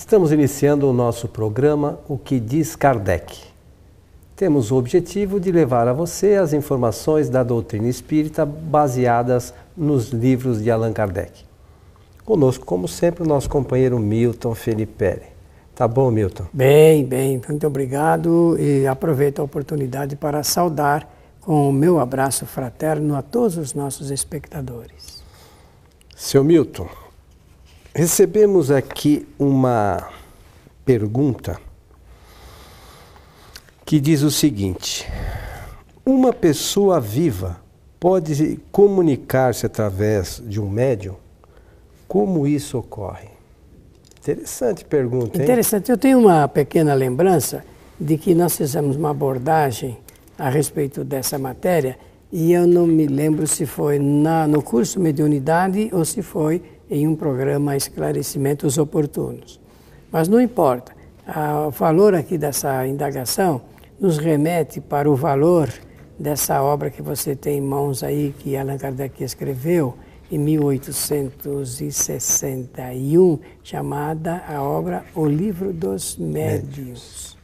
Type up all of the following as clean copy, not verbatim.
Estamos iniciando o nosso programa O que diz Kardec. Temos o objetivo de levar a você as informações da doutrina espírita baseadas nos livros de Allan Kardec. Conosco, como sempre, o nosso companheiro Milton Felipe. Tá bom, Milton? Bem, muito obrigado e aproveito a oportunidade para saudar com o meu abraço fraterno a todos os nossos espectadores. Seu Milton, recebemos aqui uma pergunta que diz o seguinte: uma pessoa viva pode comunicar-se através de um médium? Como isso ocorre? Interessante pergunta, hein? Interessante. Eu tenho uma pequena lembrança de que nós fizemos uma abordagem a respeito dessa matéria e eu não me lembro se foi no curso Mediunidade ou se foi em um programa Esclarecimentos Oportunos. Mas não importa. O valor aqui dessa indagação nos remete para o valor dessa obra que você tem em mãos aí, que Allan Kardec escreveu em 1861, chamada a obra O Livro dos Médiuns.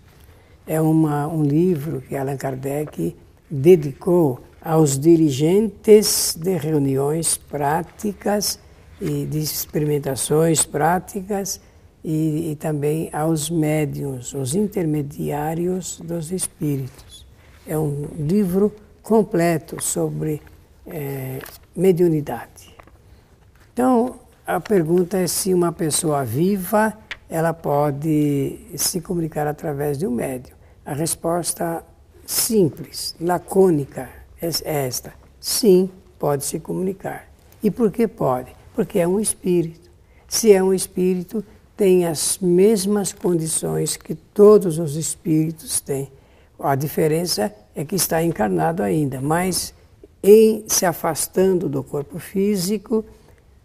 É um livro que Allan Kardec dedicou aos dirigentes de reuniões práticas e de experimentações práticas e também aos médiuns, os intermediários dos espíritos. É um livro completo sobre mediunidade. Então, a pergunta é se uma pessoa viva ela pode se comunicar através de um médium. A resposta simples, lacônica é esta: sim, pode se comunicar. E por que pode? Porque é um espírito. Se é um espírito, tem as mesmas condições que todos os espíritos têm. A diferença é que está encarnado ainda, mas se afastando do corpo físico,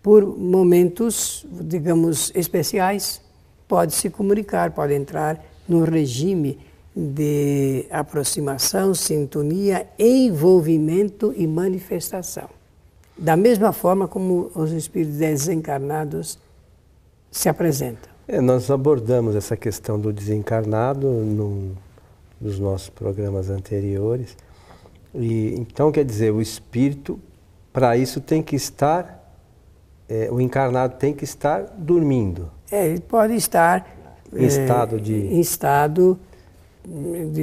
por momentos, digamos, especiais, pode se comunicar, pode entrar no regime de aproximação, sintonia, envolvimento e manifestação. Da mesma forma como os espíritos desencarnados se apresentam. Nós abordamos essa questão do desencarnado nos nossos programas anteriores. E, então, quer dizer, o espírito, para isso, tem que estar, o encarnado tem que estar dormindo. Ele pode estar em estado de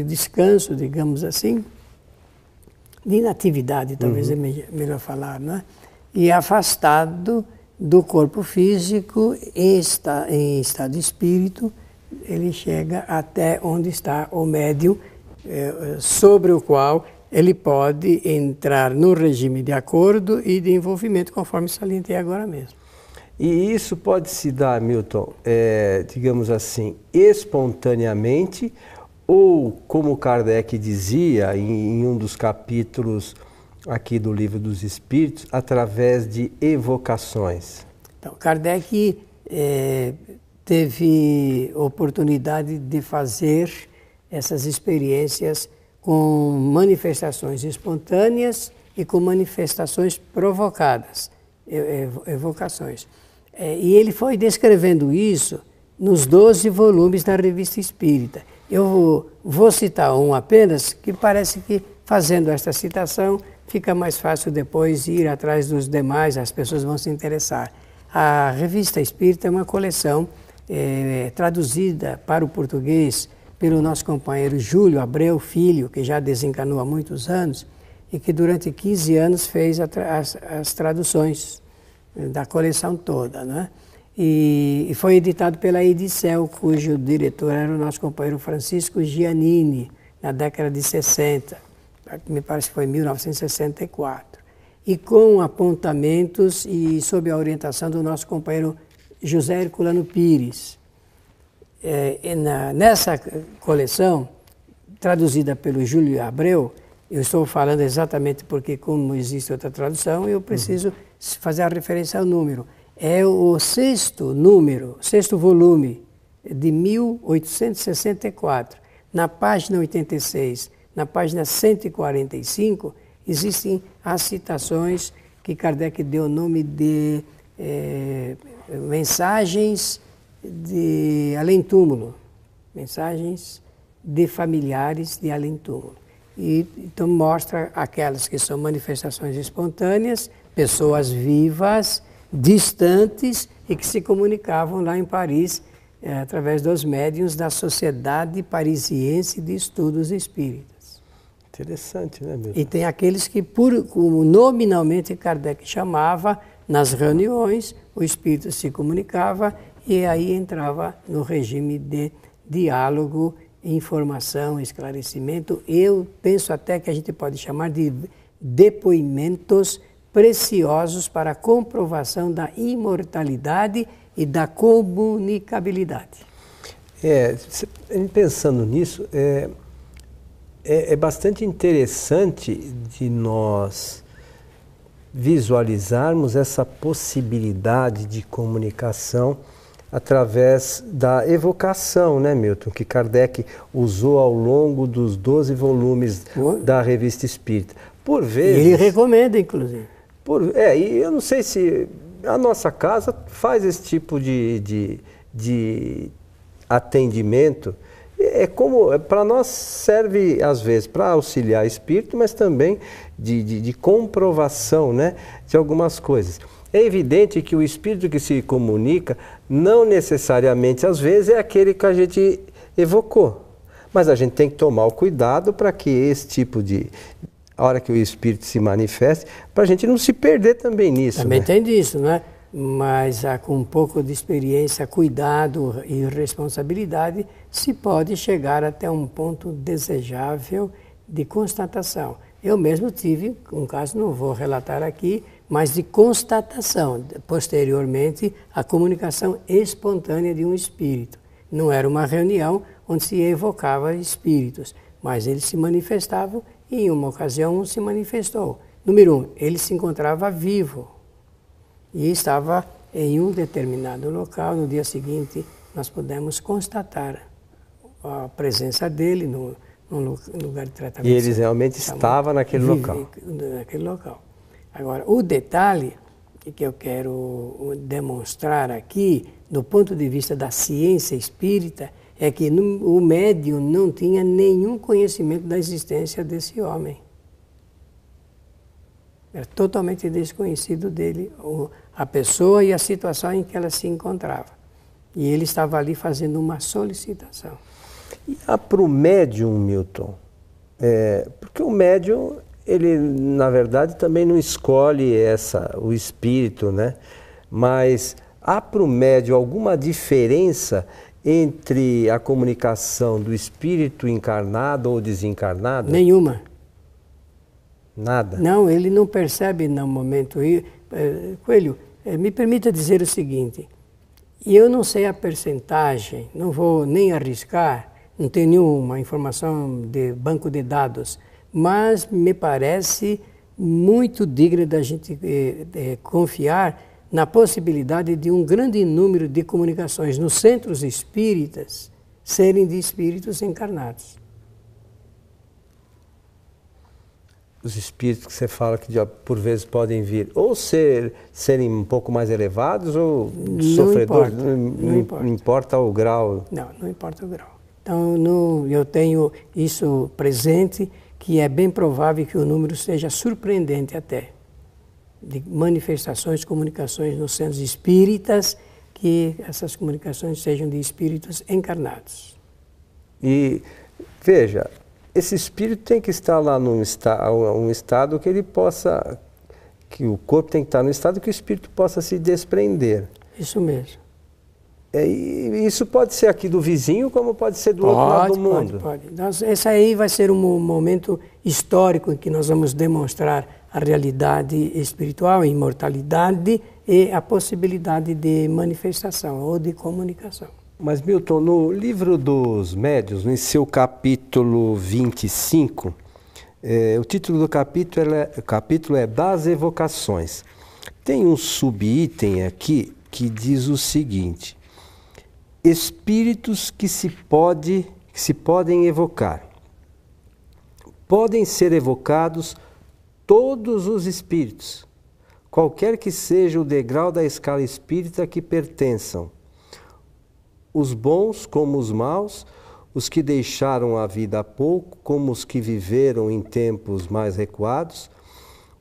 descanso, digamos assim, de inatividade, talvez é melhor falar, né? E afastado do corpo físico, em estado de espírito, ele chega até onde está o médium, sobre o qual ele pode entrar no regime de acordo e de envolvimento, conforme salientei agora mesmo. E isso pode se dar, Milton, digamos assim, espontaneamente, ou, como Kardec dizia em um dos capítulos aqui do Livro dos Espíritos, através de evocações? Então, Kardec teve oportunidade de fazer essas experiências com manifestações espontâneas e com manifestações provocadas, evocações. E ele foi descrevendo isso nos 12 volumes da Revista Espírita. Eu vou citar um apenas, que parece que, fazendo esta citação, fica mais fácil depois ir atrás dos demais, as pessoas vão se interessar. A Revista Espírita é uma coleção traduzida para o português pelo nosso companheiro Júlio Abreu Filho, que já desencarnou há muitos anos, e que durante 15 anos fez as traduções da coleção toda, né? E foi editado pela Edicel, cujo diretor era o nosso companheiro Francisco Giannini, na década de 60, me parece que foi 1964, e com apontamentos e sob a orientação do nosso companheiro José Herculano Pires. Nessa coleção, traduzida pelo Júlio Abreu, eu estou falando exatamente porque, como existe outra tradução, eu preciso fazer a referência ao número. É o sexto volume de 1864. Na página 86, na página 145, existem as citações que Kardec deu o nome de mensagens de além-túmulo, mensagens de familiares de além-túmulo. E então mostra aquelas que são manifestações espontâneas, pessoas vivas, distantes e que se comunicavam lá em Paris através dos médiuns da Sociedade Parisiense de Estudos Espíritas. Interessante, né, Milton? E tem aqueles que, como nominalmente Kardec chamava, nas reuniões, o espírito se comunicava e aí entrava no regime de diálogo, informação, esclarecimento. Eu penso até que a gente pode chamar de depoimentos preciosos para a comprovação da imortalidade e da comunicabilidade. Pensando nisso, é bastante interessante de nós visualizarmos essa possibilidade de comunicação através da evocação, né, Milton? Que Kardec usou ao longo dos 12 volumes da Revista Espírita. Por vezes... E ele recomenda, inclusive. E eu não sei se a nossa casa faz esse tipo de atendimento. Para nós serve, às vezes, para auxiliar espírito, mas também de comprovação, né, de algumas coisas. É evidente que o espírito que se comunica, não necessariamente, às vezes, é aquele que a gente evocou. Mas a gente tem que tomar o cuidado para que esse tipo de... A hora que o espírito se manifeste, para a gente não se perder também nisso. Também né? tem disso, né? Mas com um pouco de experiência, cuidado e responsabilidade, se pode chegar até um ponto desejável de constatação. Eu mesmo tive um caso, não vou relatar aqui, mas de constatação, posteriormente, a comunicação espontânea de um espírito. Não era uma reunião onde se evocava espíritos, mas eles se manifestavam e em uma ocasião um se manifestou. Número 1, ele se encontrava vivo e estava em um determinado local. No dia seguinte, nós pudemos constatar a presença dele no lugar de tratamento. E ele realmente estava naquele local. Naquele local. Agora, o detalhe que eu quero demonstrar aqui, do ponto de vista da ciência espírita, é que o médium não tinha nenhum conhecimento da existência desse homem. Era totalmente desconhecido dele, a pessoa e a situação em que ela se encontrava. E ele estava ali fazendo uma solicitação. E para o médium, Milton, porque o médium, ele na verdade também não escolhe o espírito, né? Mas há para o médium alguma diferença entre a comunicação do espírito encarnado ou desencarnado? Nenhuma. Nada? Não, ele não percebe no momento. Coelho, me permita dizer o seguinte, e eu não sei a percentagem, não vou nem arriscar, não tenho nenhuma informação de banco de dados, mas me parece muito digno da gente confiar na possibilidade de um grande número de comunicações nos centros espíritas serem de espíritos encarnados. Os espíritos que você fala que por vezes podem vir ou serem um pouco mais elevados ou sofredores? Não importa o grau? Não importa o grau. Então, eu tenho isso presente, que é bem provável que o número seja surpreendente até, de manifestações, comunicações nos centros espíritas, que essas comunicações sejam de espíritos encarnados. E, veja, esse espírito tem que estar lá num estado que ele possa, que o corpo tem que estar num estado que o espírito possa se desprender. Isso mesmo. E isso pode ser aqui do vizinho, como pode ser do outro lado do mundo. Pode. Então, esse aí vai ser um momento histórico em que nós vamos demonstrar a realidade espiritual, a imortalidade e a possibilidade de manifestação ou de comunicação. Mas, Milton, no livro dos médiuns, em seu capítulo 25, o título do capítulo é Das Evocações. Tem um subitem aqui que diz o seguinte: espíritos que se podem evocar. Podem ser evocados todos os espíritos, qualquer que seja o degrau da escala espírita que pertençam. os bons como os maus, os que deixaram a vida há pouco, como os que viveram em tempos mais recuados,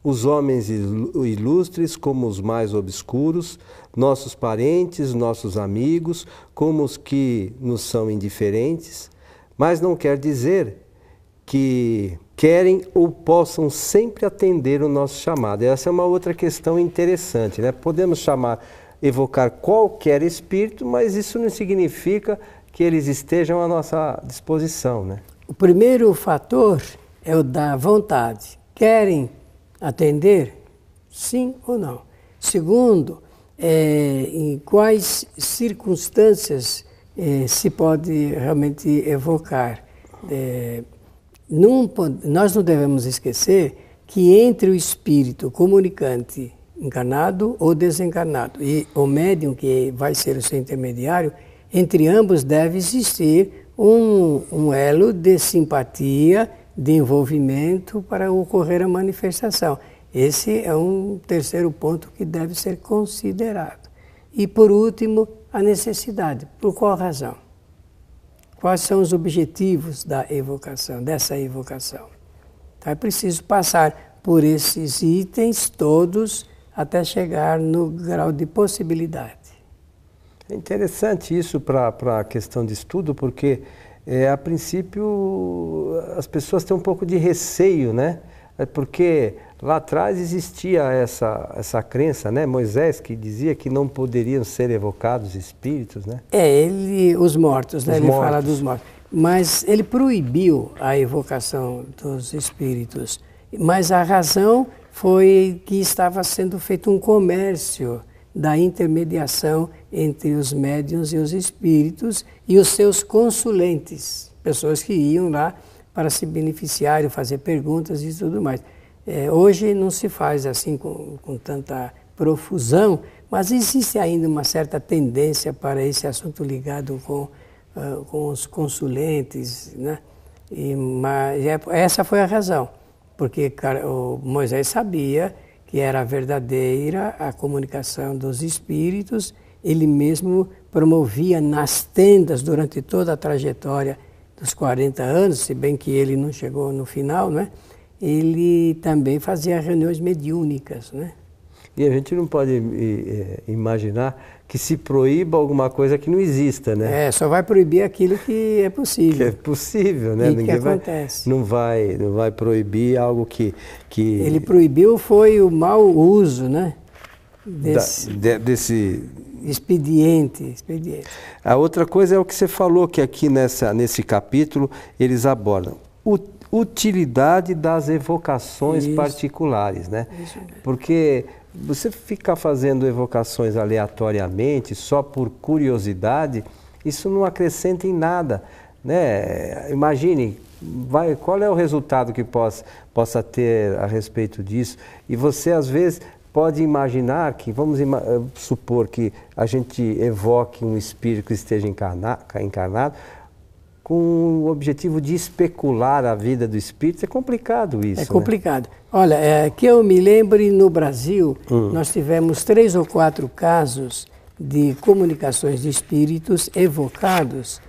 os homens ilustres como os mais obscuros, nossos parentes, nossos amigos, como os que nos são indiferentes, mas não quer dizer que querem ou possam sempre atender o nosso chamado. Essa é uma outra questão interessante, né? Podemos evocar qualquer espírito, mas isso não significa que eles estejam à nossa disposição, né? O primeiro fator é o da vontade. Querem atender? Sim ou não? Segundo, em quais circunstâncias se pode realmente evocar? Nós não devemos esquecer que entre o espírito comunicante encarnado ou desencarnado e o médium, que vai ser o seu intermediário, entre ambos deve existir um elo de simpatia, de envolvimento para ocorrer a manifestação. Esse é um terceiro ponto que deve ser considerado. E por último, a necessidade. Por qual razão? Quais são os objetivos dessa evocação? Então é preciso passar por esses itens todos até chegar no grau de possibilidade. É interessante isso para a questão de estudo, porque a princípio as pessoas têm um pouco de receio, né? Porque lá atrás existia essa crença, né? Moisés, que dizia que não poderiam ser evocados espíritos, né? Os mortos, né? Ele fala dos mortos. Mas ele proibiu a evocação dos espíritos. Mas a razão foi que estava sendo feito um comércio da intermediação entre os médiuns e os espíritos e os seus consulentes, pessoas que iam lá para se beneficiar, fazer perguntas e tudo mais. Hoje não se faz assim com tanta profusão, mas existe ainda uma certa tendência para esse assunto ligado com os consulentes, né? Mas essa foi a razão, porque o Moisés sabia que era verdadeira a comunicação dos espíritos. Ele mesmo promovia nas tendas durante toda a trajetória dos 40 anos, se bem que ele não chegou no final, né? Ele também fazia reuniões mediúnicas, né? E a gente não pode imaginar que se proíba alguma coisa que não exista, né? Só vai proibir aquilo que é possível. Que é possível, né? E ninguém que acontece. Não vai proibir algo que... Ele proibiu foi o mau uso, né? Desse expediente. A outra coisa é o que você falou, que aqui nesse capítulo eles abordam. Utilidade das evocações particulares, né? Isso mesmo. Porque você ficar fazendo evocações aleatoriamente, só por curiosidade, isso não acrescenta em nada, né? Imagine, qual é o resultado que possa ter a respeito disso? E você, às vezes, pode imaginar que, supor que a gente evoque um espírito que esteja encarnado, com o objetivo de especular a vida do espírito. É complicado isso. É complicado. Né? Olha, que eu me lembre, no Brasil, nós tivemos 3 ou 4 casos de comunicações de espíritos evocados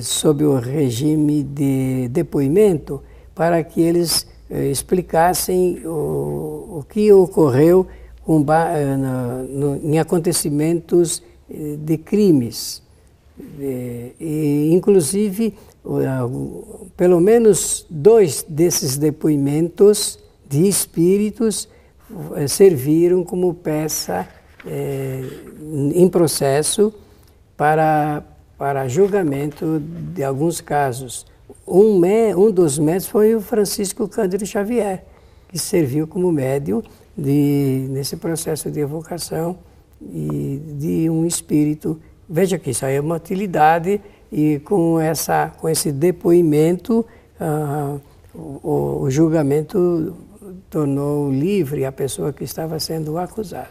sob o regime de depoimento, para que eles explicassem o que ocorreu em acontecimentos de crimes. Inclusive, pelo menos 2 desses depoimentos de espíritos serviram como peça em processo para julgamento de alguns casos. Um dos médios foi o Francisco Cândido Xavier, que serviu como médium nesse processo de evocação de um espírito. Veja que isso aí é uma utilidade, e com esse depoimento o julgamento tornou livre a pessoa que estava sendo acusada.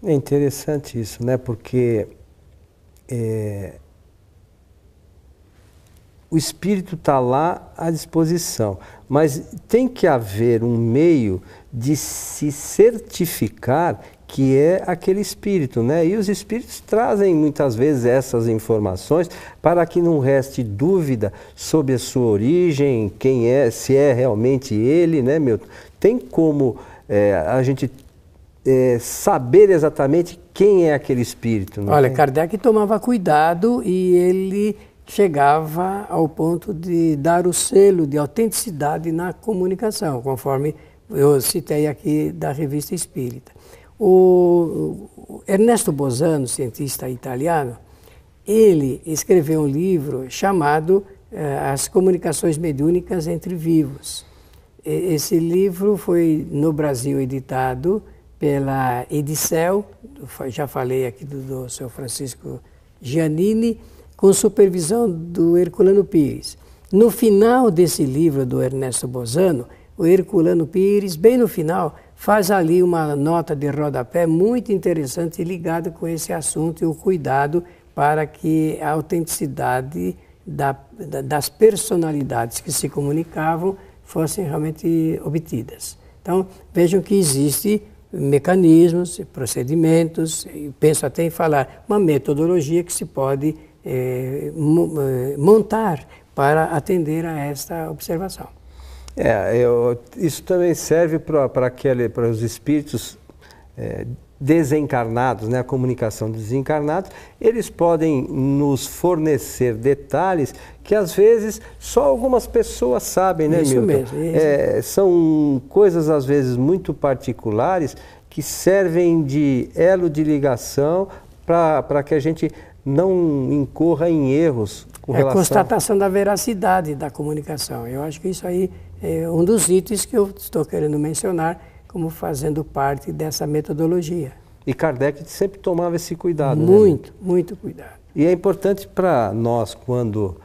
É interessante isso, né? Porque o espírito está lá à disposição, mas tem que haver um meio de se certificar que é aquele espírito, né? E os espíritos trazem muitas vezes essas informações para que não reste dúvida sobre a sua origem, quem é, se é realmente ele, né, Milton? Tem como a gente saber exatamente quem é aquele espírito? Não Olha, tem? Kardec tomava cuidado e ele chegava ao ponto de dar o selo de autenticidade na comunicação, conforme eu citei aqui da Revista Espírita. O Ernesto Bosano, cientista italiano, ele escreveu um livro chamado As Comunicações Mediúnicas entre Vivos. Esse livro foi no Brasil editado pela Edicel, já falei aqui do seu Francisco Giannini, com supervisão do Herculano Pires. No final desse livro do Ernesto Bosano, o Herculano Pires, bem no final, faz ali uma nota de rodapé muito interessante ligada com esse assunto e o cuidado para que a autenticidade das personalidades que se comunicavam fossem realmente obtidas. Então, vejam que existem mecanismos, procedimentos, penso até em falar, uma metodologia que se pode montar para atender a esta observação. Isso também serve para os espíritos desencarnados, né? A comunicação dos desencarnados, eles podem nos fornecer detalhes que às vezes só algumas pessoas sabem, né, Isso Milton? mesmo. São coisas às vezes muito particulares que servem de elo de ligação para que a gente não incorra em erros com relação... A constatação da veracidade da comunicação. Eu acho que isso aí é um dos itens que eu estou querendo mencionar como fazendo parte dessa metodologia. E Kardec sempre tomava esse cuidado, muito, né? muito cuidado. E é importante para nós, quando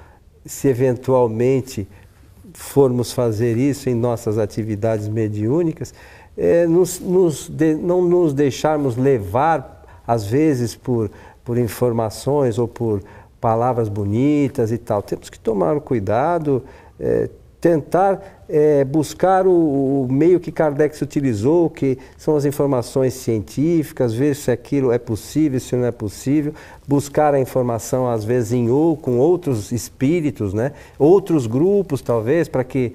se eventualmente formos fazer isso em nossas atividades mediúnicas, não nos deixarmos levar, às vezes, por informações ou por palavras bonitas e tal. Temos que tomar cuidado, tentar buscar o meio que Kardec se utilizou, que são as informações científicas, ver se aquilo é possível, se não é possível, buscar a informação às vezes com outros espíritos, né? Outros grupos talvez, para que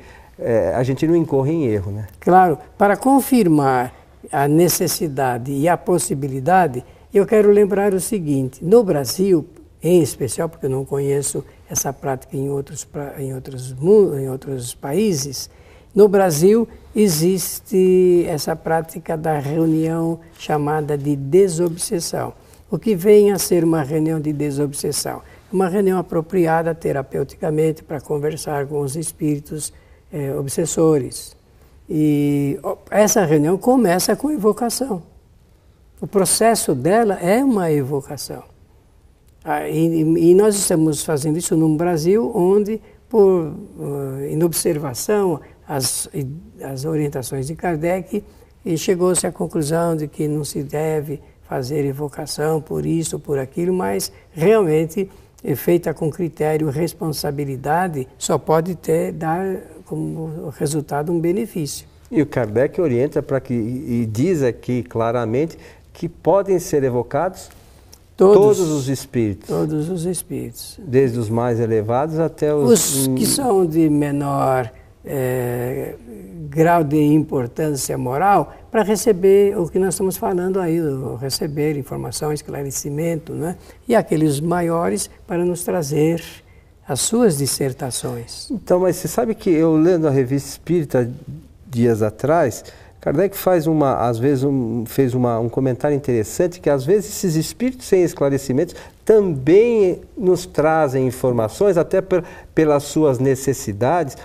a gente não incorra em erro, né? Claro, para confirmar a necessidade e a possibilidade, eu quero lembrar o seguinte: no Brasil, em especial, porque eu não conheço essa prática em outros países, no Brasil existe essa prática da reunião chamada de desobsessão. O que vem a ser uma reunião de desobsessão? Uma reunião apropriada terapeuticamente para conversar com os espíritos obsessores. E essa reunião começa com evocação. O processo dela é uma evocação. E nós estamos fazendo isso no Brasil, onde, em observação às orientações de Kardec, chegou-se à conclusão de que não se deve fazer evocação por isso ou por aquilo, mas realmente, feita com critério e responsabilidade, só pode dar como resultado um benefício. E o Kardec orienta e diz aqui claramente que podem ser evocados todos os espíritos. Todos os espíritos. Desde os mais elevados até os que são de menor grau de importância moral, para receber o que nós estamos falando aí, receber informação, esclarecimento, né? E aqueles maiores para nos trazer as suas dissertações. Então, mas você sabe que eu lendo a Revista Espírita dias atrás, Kardec fez um comentário interessante, que às vezes esses espíritos sem esclarecimentos também nos trazem informações, até pelas suas necessidades,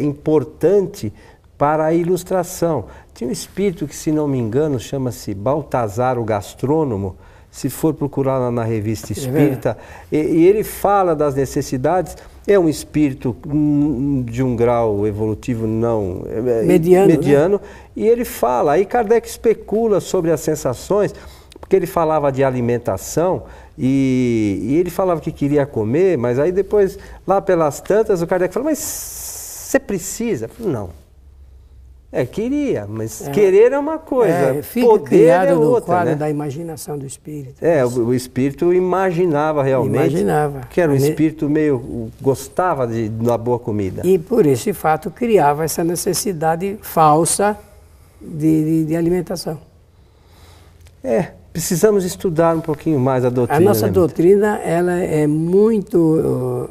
importante para a ilustração. Tinha um espírito que, se não me engano, chama-se Baltazar o Gastrônomo, se for procurar lá na Revista Espírita, e ele fala das necessidades. É um espírito de um grau evolutivo não mediano, né? E ele fala, aí Kardec especula sobre as sensações, porque ele falava de alimentação e ele falava que queria comer, mas aí depois, lá pelas tantas, o Kardec falou, mas você precisa? Não. Queria, mas querer é uma coisa, fica poder criado é no outra, quadro né? da imaginação do espírito. O espírito imaginava realmente que era um espírito gostava da boa comida. E por esse fato criava essa necessidade falsa de alimentação. Precisamos estudar um pouquinho mais a doutrina. A nossa doutrina ela é muito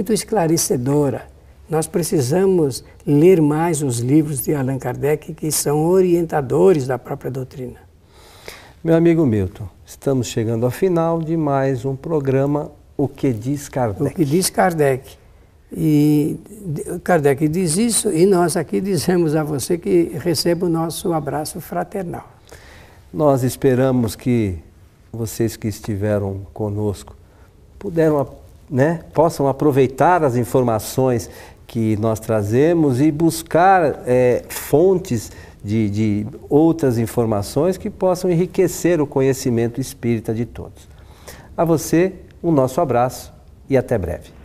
esclarecedora. Nós precisamos ler mais os livros de Allan Kardec, que são orientadores da própria doutrina. Meu amigo Milton, estamos chegando ao final de mais um programa O que diz Kardec. O que diz Kardec. E Kardec diz isso e nós aqui dizemos a você que receba o nosso abraço fraternal. Nós esperamos que vocês que estiveram conosco possam aproveitar as informações que nós trazemos e buscar fontes de outras informações que possam enriquecer o conhecimento espírita de todos. A você, o nosso abraço e até breve.